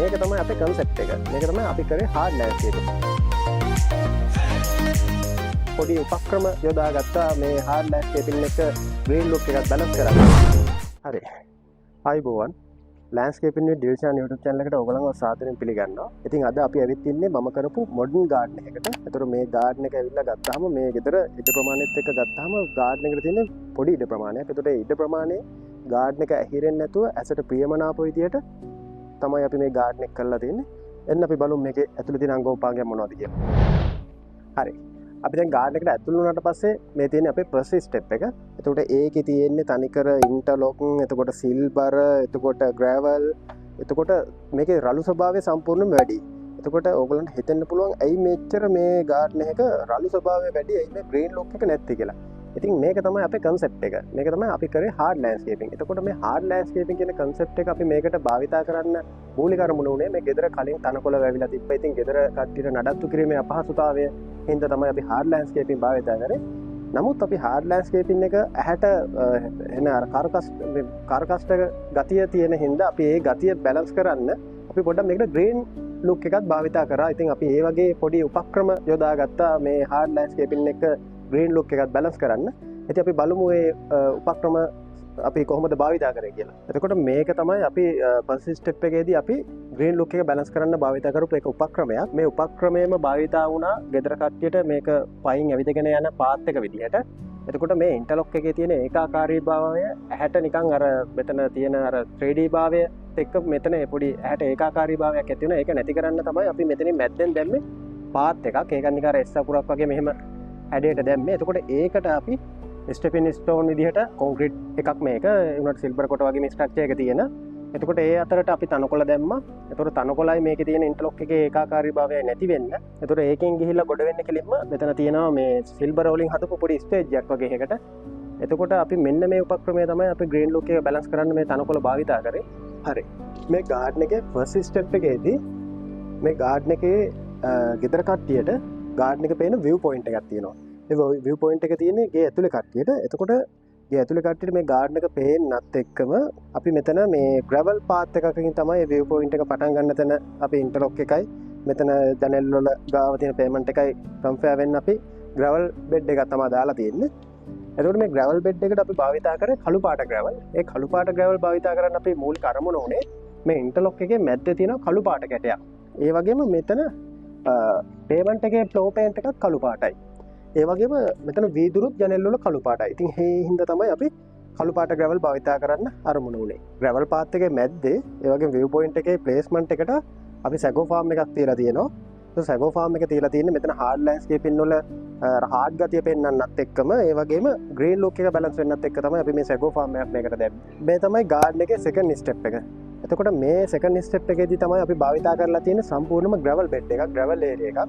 මේක තමයි අපේ concept එක. මේක තමයි අපි කරේ hard landscape. පොඩි උපක්‍රම යොදාගත්තා මේ hard landscaping එක green look එකත් balance කරගන්න. හරි. ආයිබෝවන්. landscaping with Dilshan YouTube channel එකට ඔයගොල්ලන්ව සාදරයෙන් පිළිගන්නවා. ඉතින් අද අපි ඇවිත් ඉන්නේ මම කරපු modern garden එකකට. ඒතර මේ garden එක ඇවිල්ලා ගත්තාම මේ ගෙදර ඉඩ ප්‍රමාණයත් එක්ක ගත්තාම garden එකට තියෙන පොඩි ඉඩ ප්‍රමාණයක්. ඒතර ඉඩ ප්‍රමාණය garden එක ඇහිරෙන්නේ නැතුව ඇසට ප්‍රියමනාප විදියට තමයි අපි මේ garden එක කරලා තියෙන්නේ. එන්න අපි බලමු මේකේ ඇතුළේ තියෙන අංගෝපාංගයන් මොනවද කියලා. හරි. අපි දැන් garden එකට ඇතුළු වුණාට පස්සේ මේ තියෙන්නේ අපේ first step එක. එතකොට ඒකේ තියෙන්නේ තනිකර interlock, එතකොට silver, එතකොට gravel, එතකොට මේකේ රළු ස්වභාවය සම්පූර්ණයෙන්ම වැඩි. එතකොට ඕගොල්ලන්ට හිතෙන්න පුළුවන් ඇයි මෙච්චර මේ garden එක රළු ස්වභාවය වැඩි, ඇයි මේ green look එක නැත්තේ කියලා. ඉතින් මේක තමයි අපේ concept එක. මේක තමයි අපි කරේ hard landscaping. එතකොට මේ hard landscaping කියන concept එක අපි මේකට භාවිතා කරන්න මූලික අරමුණ උනේ මේ ගෙදර කලින් තනකොළ වැවිලා තිබ්බා. ඉතින් ගෙදර කට්ටියට නඩත්තු කිරීමේ අපහසුතාවය හින්දා තමයි අපි hard landscaping භාවිතා කරේ. නමුත් අපි hard landscaping එක ඇහැට එන අර කාර්කස්ට ගතිය තියෙන හින්දා අපි ඒ ගතිය balance කරන්න අපි පොඩ්ඩක් මේකට green look එකක් භාවිතා කරා. ඉතින් අපි ඒ වගේ පොඩි උපක්‍රම යොදාගත්තා මේ hard landscaping එක green look එකත් balance කරන්න. ඉතින් අපි බලමු මේ උපක්‍රම අපි කොහොමද භාවිතා කරේ කියලා. එතකොට මේක තමයි අපි first step එකේදී අපි green look එක balance කරන්න භාවිතා කරපු එක උපක්‍රමයක්. මේ උපක්‍රමයේම භාවිතා වුණා ගෙදර කට්ටියට මේක පයින් ඇවිදගෙන යන පාත් එක විදිහට. එතකොට මේ interlock එකේ තියෙන ඒකාකාරී භාවය ඇහැට නිකන් අර මෙතන තියෙන අර 3D භාවය එක්ක මෙතන පොඩි ඇහැට ඒකාකාරී භාවයක් ඇති වෙනවා. ඒක නැති කරන්න තමයි අපි මෙතනින් මැද්දෙන් දැම්මේ පාත් එකක්. ඒක නිකන් අර S අකුරක් වගේ මෙහෙම හැඩයට දැම්මේ. එතකොට ඒකට අපි ස්ටෙපින් ස්ටෝන් විදිහට කොන්ක්‍රීට් එකක් මේක උනට සිල්වර් කොට වගේ මේ ස්ට්‍රක්චර් එක තියෙන. එතකොට ඒ අතරට අපි තනකොළ දැම්මා. එතකොට තනකොළයි මේකේ තියෙන ඉන්ටර්ලොක් එකේ ඒකාකාරීභාවය නැති වෙන්න. එතකොට ඒකෙන් ගිහිල්ලා ගොඩ වෙන්න කෙලින්ම මෙතන තියෙනවා මේ සිල්වර් වලින් හදපු පොඩි ස්ටේජ් එකක් වගේ එකකට. එතකොට අපි මෙන්න මේ උපක්‍රමය තමයි අපි ග්‍රීන් ලුක් එක බැලන්ස් කරන්න මේ තනකොළ භාවිතා කරේ. හරි. මේ ගාඩන් එකේ ෆස්ට් ස්ටෙප් එකේදී මේ ගාඩන් එකේ ගෙදර කට්ටියට ගාඩන් එක පේන view point එකක් තියෙනවා. ඒ view point එක තියෙන්නේ ගේ ඇතුලේ කට්ටියට. එතකොට ගේ ඇතුලේ කට්ටියට මේ garden එක පේන්නත් එක්කම අපි මෙතන මේ gravel path එකකින් තමයි view point එක පටන් ගන්න තැන අපි interlock එකයි මෙතන ජනෙල් වල ගාව තියෙන pavement එකයි compare වෙන්න අපි gravel bed එකක් තමයි දාලා තියෙන්නේ. එතකොට මේ gravel bed එකට අපි භාවිතා කරේ කළු පාට gravel. ඒ කළු පාට gravel භාවිතා කරන්න අපි මූලික අරමුණ උනේ මේ interlock එකේ මැද්දේ තියෙන කළු පාට කැටයක්. ඒ වගේම මෙතන pavement එකේ floor paint එකත් කළු පාටයි. ඒ වගේම මෙතන වීදුරුත් ජනෙල් වල කළු පාටයි. ඉතින් මේ හින්දා තමයි අපි කළු පාට gravel භාවිතා කරන්න අරමුණ උනේ. gravel path එකේ මැද්දේ ඒ වගේම view point එකේ placement එකට අපි sago farm එකක් තියලා තියෙනවා. ඒ sago farm එක තියලා තියෙන්නේ මෙතන hard landscaping වල hard ගතිය පෙන්වන්නත් එක්කම ඒ වගේම green look එක balance වෙන්නත් එක්ක තමයි අපි මේ sago farm එකක් මේකට දැම්මේ. මේ තමයි garden එකේ second step එක. එතකොට මේ second step එකේදී තමයි අපි භාවිතා කරලා තියෙන්නේ සම්පූර්ණම gravel bed එකක්, gravel area එකක්.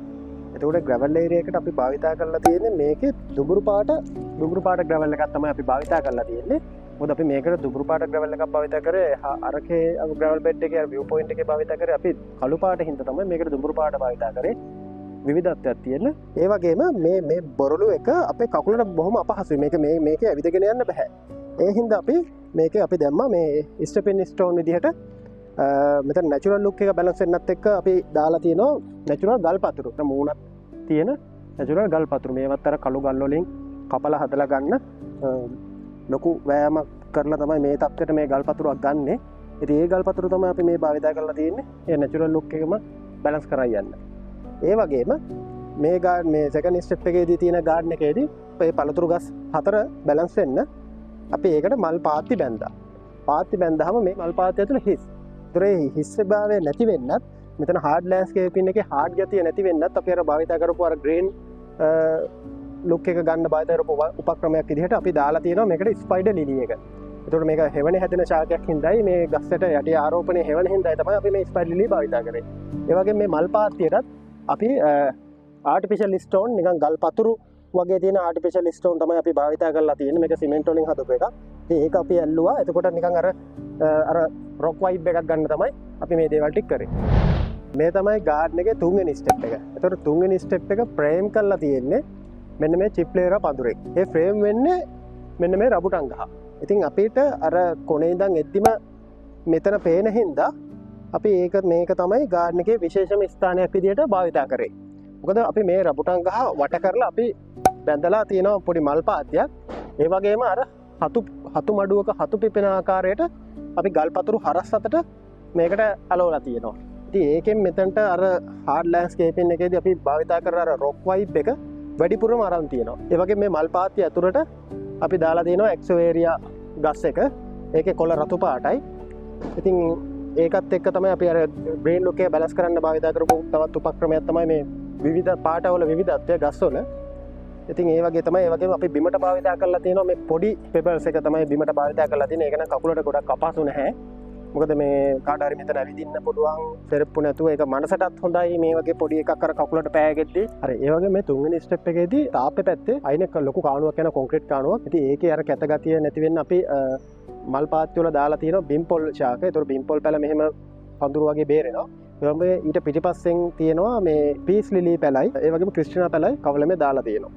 එතකොට gravel area එකට අපි භාවිතා කරලා තියෙන්නේ මේකේ දුඹුරු පාට gravel එකක් තමයි අපි භාවිතා කරලා තියෙන්නේ. මොකද අපි මේකට දුඹුරු පාට gravel එකක් භාවිතා කරේ අරකේ gravel bed එකේ view point එකේ භාවිතා කරේ අපි කළු පාට හින්දා තමයි මේකට දුඹුරු පාට භාවිතා කරේ. විවිධත්වයක් තියෙන. ඒ වගේම මේ බොරළු එක අපේ කකුලට බොහොම අපහසුයි. මේකේ ඇවිදගෙන යන්න බෑ. ඒ හින්දා අපි දැම්මා මේ ස්ටෙපින් ස්ටෝන් විදිහට මෙතන natural look එක balance වෙන්නත් එක්ක අපි දාලා තියෙනවා natural ගල් පතුරු. මූණක් තියෙන natural ගල් පතුරු. මේවත් අර කළු ගල් වලින් කපලා හදලා ගන්න ලොකු වෑයමක් කරලා තමයි මේ තත්ත්වයට මේ ගල් පතුරක් ගන්නෙ. ඉතින් ඒ ගල් පතුරු තමයි අපි මේ භාවිතා කරලා තියෙන්නේ. ඒ natural look එකම balance කරලා යන්න. ඒ වගේම මේ second step එකේදී තියෙන garden එකේදී මේ පළතුරු ගස් හතර balance වෙන්න අපි ඒකට මල් පාත්ති බැන්දා. පාත්ති බැන්දාම මේ මල් පාත්ති ඇතුළේ හිස්. ඒතරේ හිස් ස්වභාවය නැති වෙන්නත් මෙතන hard landscaping එකේ hard ගතිය නැති වෙන්නත් අපි අර භාවිතා කරපු අර green look එක ගන්න භාවිතා කරපු උපක්‍රමයක් විදිහට අපි දාලා තියෙනවා මේකට spider lily එක. ඒතකොට මේක හෙවණේ හැදෙන ශාකයක් හින්දායි මේ ගස්සට යටි ආරෝපණය හෙවණ හින්දායි තමයි අපි මේ spider lily භාවිතා කරේ. ඒ වගේම මේ මල් පාත්තියටත් අපි artificial stone නිකන් ගල් පතුරු වගේ තියෙන artificial stone තමයි අපි භාවිතා කරලා තියෙන්නේ. මේක සිමෙන්ට් වලින් හදපු එකක්. ඉතින් ඒක අපි ඇල්ලුවා. එතකොට නිකන් අර rock vibe එකක් ගන්න තමයි අපි මේ දේවල් ටික කරේ. මේ තමයි garden එකේ තුන්වෙනි step එක. එතකොට තුන්වෙනි step එක frame කරලා තියෙන්නේ මෙන්න මේ chip layer පඳුරෙන්. ඒ frame වෙන්නේ මෙන්න මේ රබුටන් ගහ. ඉතින් අපිට අර කොනේ ඉඳන් එද්දිම මෙතන පේන හින්දා අපි මේක තමයි ගාර්ඩන් එකේ විශේෂම ස්ථානයක් විදිහට භාවිතා කරේ. මොකද අපි මේ රඹුටන් ගහ වට කරලා අපි බැඳලා තියෙනවා පොඩි මල් පාත්තියක්. ඒ වගේම අර හතු මඩුවක හතු පිපෙන ආකාරයට අපි ගල් පතුරු හරස් අතට මේකට අලවලා තියෙනවා. ඉතින් ඒකෙන් මෙතනට අර හાર્ඩ් ලෑන්ඩ්ස්කේපින් එකේදී අපි භාවිතා කරන අර රොක් වයිබ් එක වැඩිපුරම අරන් තියෙනවා. ඒ වගේම මේ මල් පාත්තිය ඇතුළට අපි දාලා දෙනවා එක්සෝවේරියා ගස් එක. ඒකේ කොළ රතු පාටයි. ඉතින් ඒකත් එක්ක තමයි අපි අර ග්‍රීන් ලුක් එක බැලන්ස් කරන්න භාවිතා කරපු තවත් උපක්‍රමයක් තමයි මේ විවිධ පාටවල විවිධත්වය ගස්වල. ඉතින් ඒ වගේ තමයි ඒ වගේම අපි බිමට භාවිතා කරලා තියෙනවා මේ පොඩි පෙබල්ස් එක තමයි බිමට භාවිතා කරලා තියෙන්නේ. ඒක නම් කකුලට ගොඩක් අපහසු නැහැ. මොකද මේ කාට හරි මෙතන ඇවිදින්න පුළුවන් සෙරප්පු නැතුව ඒක මනසටත් හොඳයි මේ වගේ පොඩි එකක් අර කකුලට පෑගෙද්දී. හරි ඒ වගේ මේ තුන්වෙනි ස්ටෙප් එකේදී තාප්පේ පැත්තේ අයින ලොකු කාණුවක් යන කොන්ක්‍රීට් කාණුවක්. ඉතින් ඒකේ අර කැත ගතිය නැති වෙන්න අපි මල් පාත්ති වල දාලා තියෙනවා බිම්පොල් ශාක. ඒතර බිම්පොල් පැල මෙහෙම පඳුරු වගේ බේරෙනවා. ඒ වගේ ඊට පිටිපස්සෙන් තියෙනවා මේ පීස් ලිලි පැලයි ඒ වගේම ක්‍රිස්ටිනා පැලයි කවලමේ දාලා තියෙනවා.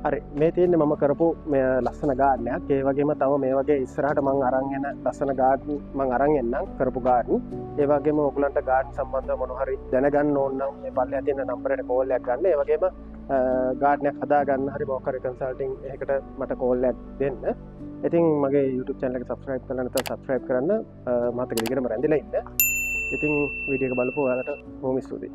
හරි මේ තියෙන්නේ මම කරපු මේ ලස්සන ගාඩන් එකක්. ඒ වගේම තව මේ වගේ ඉස්සරහට මම අරන් එන ලස්සන ගාඩන් මම අරන් එන්නම් කරපු ගාඩන්. ඒ වගේම ඔයගලන්ට ගාඩන් සම්බන්ධව මොන හරි දැනගන්න ඕන නම් මේ පල්ලෙහා තියෙන නම්බරයට කෝල් එකක් ගන්න. ඒ වගේම ගාඩන් එකක් හදා ගන්න හරි මොකක් හරි කන්සල්ටිං එකකට මට කෝල් එකක් දෙන්න. ඉතින් මගේ YouTube channel එක subscribe කරලා නැත්නම් subscribe කරන්න මාත් එක්ක දිගටම රැඳිලා ඉන්න. ඉතින් වීඩියෝ එක බලපුවා ඔයාලට බොහොම ස්තුතියි.